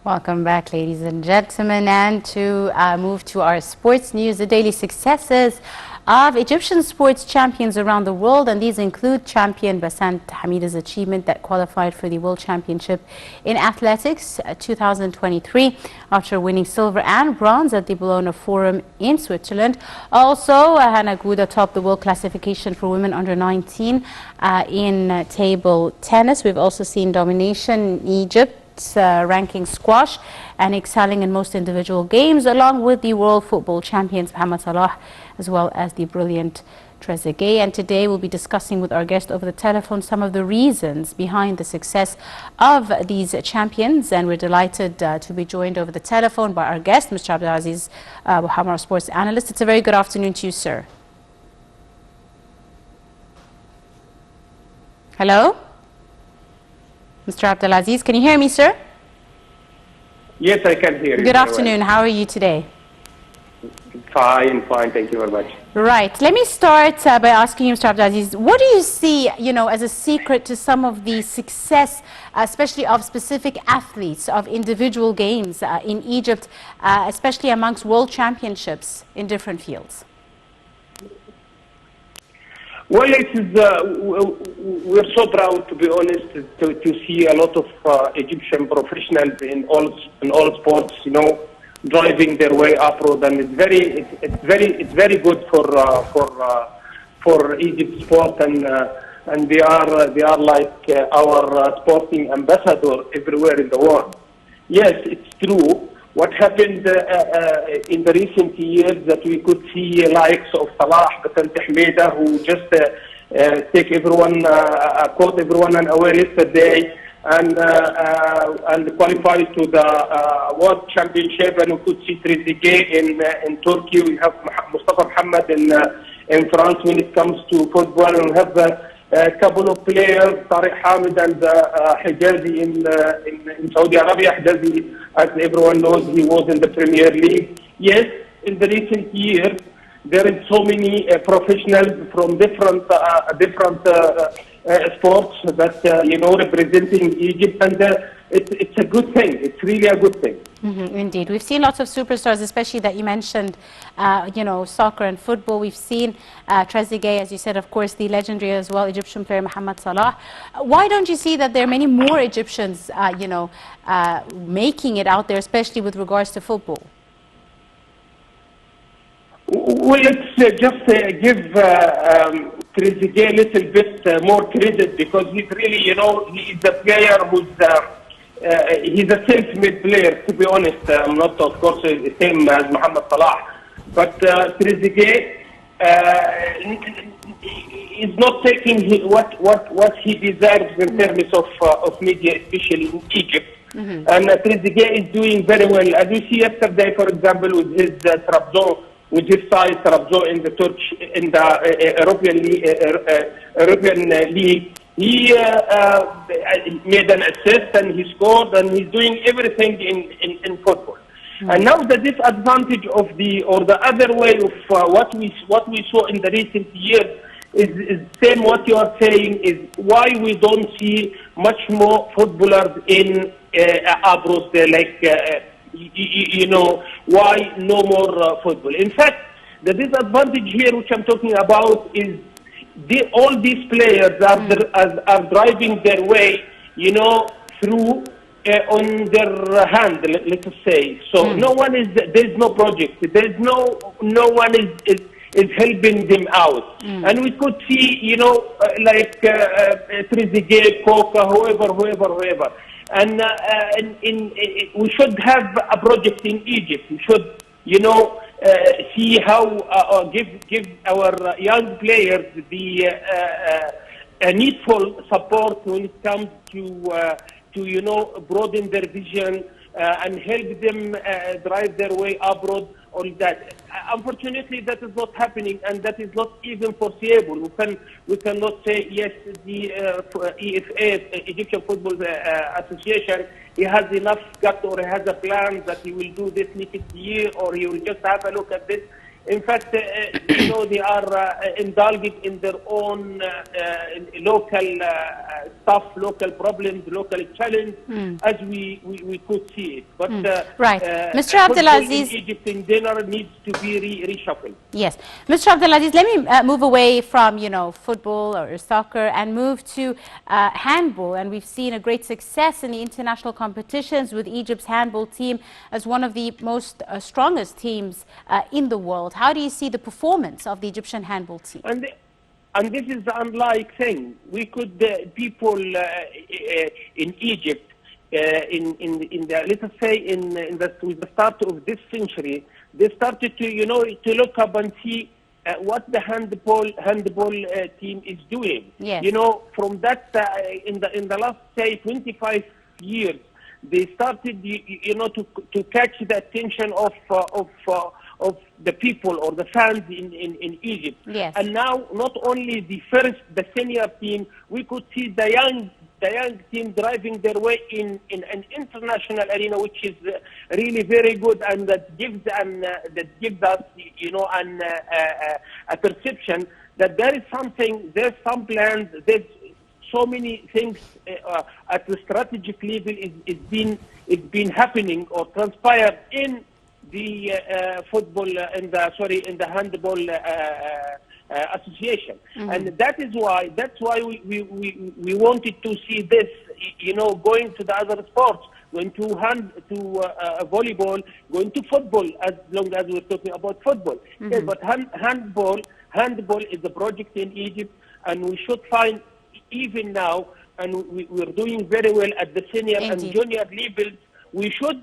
Welcome back, ladies and gentlemen, and to move to our sports news, the daily successes of Egyptian sports champions around the world, and these include champion Basant Hamida's achievement that qualified for the World Championship in Athletics 2023 after winning silver and bronze at the Bologna Forum in Switzerland. Also, Hannah Gouda topped the world classification for women under 19 in table tennis. We've also seen domination in Egypt, ranking squash and excelling in most individual games, along with the world football champions Mohamed Salah, as well as the brilliant Trezeguet. And today we'll be discussing with our guest over the telephone some of the reasons behind the success of these champions. And we're delighted to be joined over the telephone by our guest, Mr. Abdulaziz, Hammar sports analyst. It's a very good afternoon to you, sir. Hello? Mr. Abdulaziz, can you hear me, sir? Yes, I can hear you. Good afternoon. How are you today? Fine, thank you very much. Right. Let me start by asking you, Mr. Abdulaziz, what do you see, as a secret to some of the success, especially of specific athletes, of individual games in Egypt, especially amongst world championships in different fields? Well, we're so proud, to be honest, to see a lot of Egyptian professionals in all sports, driving their way upward, and it's very good for Egypt sport, and they are like our sporting ambassador everywhere in the world. Yes, it's true. What happened in the recent years that we could see likes of Salah, Basant Hamida, who just take everyone, caught everyone unaware yesterday, and qualified to the World Championship, and we could see Trezeguet in Turkey. We have Mustafa Mohammed in France when it comes to football, and we have a couple of players, Tariq Hamid and Hijazi in Saudi Arabia. Hijazi, as everyone knows, he was in the Premier League. Yes, in the recent years, there is so many professionals from different sports that representing Egypt, and it's a good thing. It's really a good thing. Indeed. We've seen lots of superstars, especially that you mentioned, soccer and football. We've seen Trezeguet, as you said, of course, the legendary as well, Egyptian player Mohamed Salah. Why don't you see that there are many more Egyptians, making it out there, especially with regards to football? Well, let's just give Trezeguet a little bit more credit, because he's really, he's a player who's he's a self-made player, to be honest. Not, of course, the same as Mohamed Salah, but Trezeguet is not taking what he deserves in terms of media, especially in Egypt. And Trezeguet is doing very well. As you see yesterday, for example, with his Trabzon, with his side Trabzon in the European League. He made an assist, and he scored, and he's doing everything in football. And now the disadvantage of the other way of what we saw in the recent years is same what you are saying, is why we don't see much more footballers in abroad, why no more football. In fact, the disadvantage here, which I'm talking about, is all these players are driving their way, through on their hand, let's say. So there's no project. There's no one is helping them out. And we could see, like Trezeguet, Coca, whoever. And we should have a project in Egypt. We should, see how give our young players the needful support when it comes to broaden their vision and help them drive their way abroad. All that. Unfortunately, that is not happening, and that is not even foreseeable. We cannot say yes. The EFA, Egyptian Football Association, he has enough gut, or he has a plan that he will do this next year, or he will just have a look at this In fact, they are indulging in their own local stuff, local problems, local challenge, as we could see it. But right, Mr. football in Abdulaziz. Egypt in general needs to be reshuffled. Yes, Mr. Abdulaziz, let me move away from football or soccer and move to handball. And we've seen a great success in the international competitions with Egypt's handball team as one of the most strongest teams in the world. How do you see the performance of the Egyptian handball team? And this is the unlike thing. We could people in Egypt let us say with the start of this century, they started to look up and see what the handball team is doing. Yes. From that in the last say 25 years, they started to catch the attention of the people or the fans in Egypt. Yes. And now not only the senior team, we could see the young team driving their way in an international arena, which is really very good, and that gives us a perception that there's some plans, there's so many things at the strategic level is been happening or transpired in the in the handball association. And that's why we wanted to see this, going to the other sports, going to volleyball, going to football, as long as we're talking about football. Yes, but handball is a project in Egypt, and we should find, even now, and we're doing very well at the senior and junior levels, we should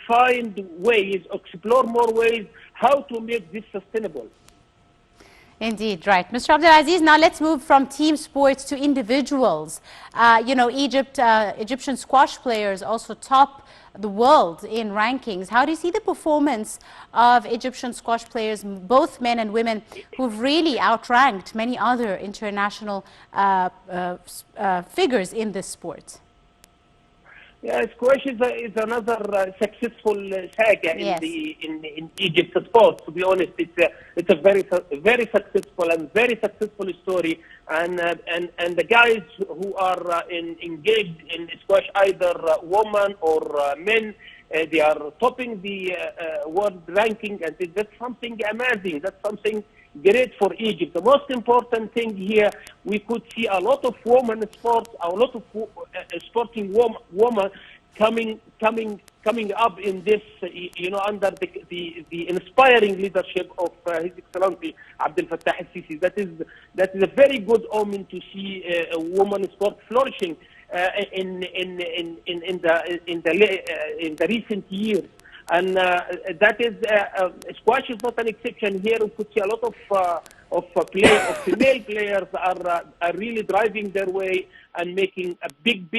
find ways, explore more ways, how to make this sustainable. Indeed, right. Mr. Abdulaziz, now let's move from team sports to individuals. Egyptian squash players also top the world in rankings. How do you see the performance of Egyptian squash players, both men and women, who've really outranked many other international figures in this sport? Yeah, squash is another successful saga in Egypt's sport. To be honest, it's a very successful story, and the guys who are engaged in squash, either women or men, they are topping the world ranking, and that's something amazing. That's something great for Egypt. The most important thing here, we could see a lot of women sports, a lot of sporting women coming up in this, under the inspiring leadership of His Excellency Abdel Fattah al-Sisi. That is a very good omen to see a woman sport flourishing in the recent years. And that is squash is not an exception. Here we could see a lot of female players are really driving their way and making a big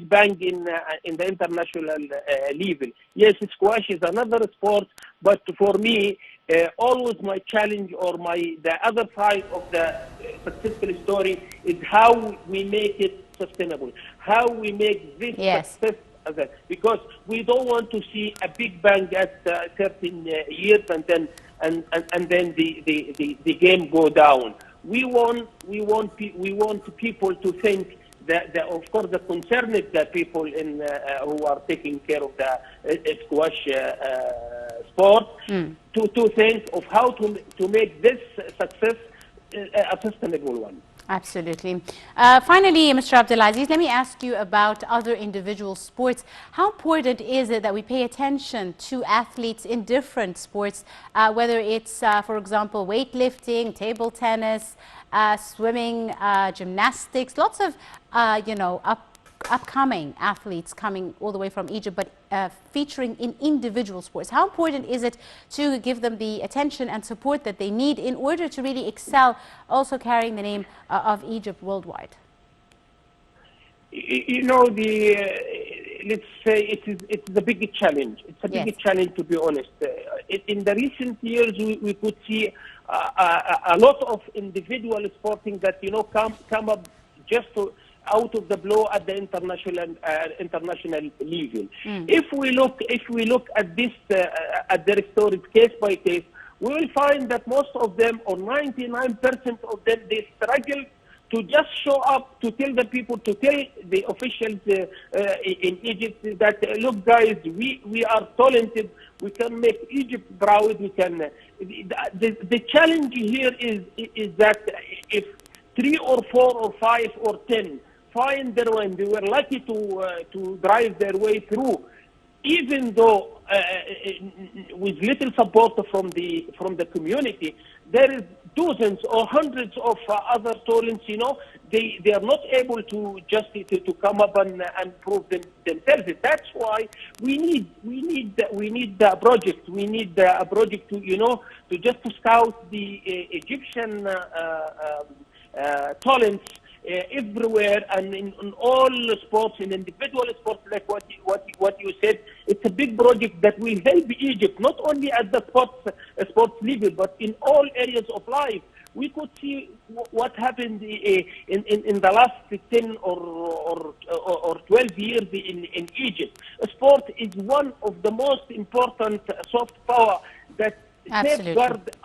bang in the international level. Yes, squash is another sport, but for me, always my challenge or the other side of the successful story is how we make it sustainable, how we make this success. Because we don't want to see a big bang at certain years and then the game go down. We want people to think that of course the concerned people who are taking care of the squash sport to think of how to make this success a sustainable one. Absolutely. Finally, Mr. Abdulaziz, let me ask you about other individual sports. How important is it that we pay attention to athletes in different sports, whether it's, for example, weightlifting, table tennis, swimming, gymnastics, lots of, upcoming athletes coming all the way from Egypt, but featuring in individual sports. How important is it to give them the attention and support that they need in order to really excel, also carrying the name of Egypt worldwide? Let's say it's a big challenge. It's a big challenge, to be honest. In the recent years, we could see a lot of individual sporting that come up just out of the blue at the international level. If we look at this at the story case by case, we will find that most of them, or 99% of them, they struggle to just show up to tell the people, to tell the officials in Egypt that, look, guys, we are talented. We can make Egypt proud. We can. The challenge here is that if 3 or 4 or 5 or 10 find their way, and they were lucky to drive their way through, even though with little support from the community, there is dozens or hundreds of other talents. They are not able to just to come up and prove themselves. That's why we need a project. We need a project to just to scout the Egyptian talents everywhere, and in all sports, in individual sports, like what you said. It's a big project that will help Egypt not only at the sports level, but in all areas of life. We could see what happened in the last 10 or 12 years in Egypt. Sport is one of the most important soft power that safeguard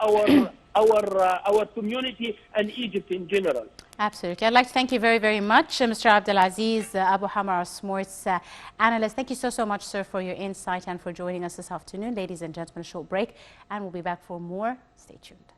our community and Egypt in general. Absolutely. I'd like to thank you very, very much, Mr. Abdulaziz Abu Hammar, our sports analyst. Thank you so much, sir, for your insight and for joining us this afternoon. Ladies and gentlemen, a short break, and we'll be back for more. Stay tuned.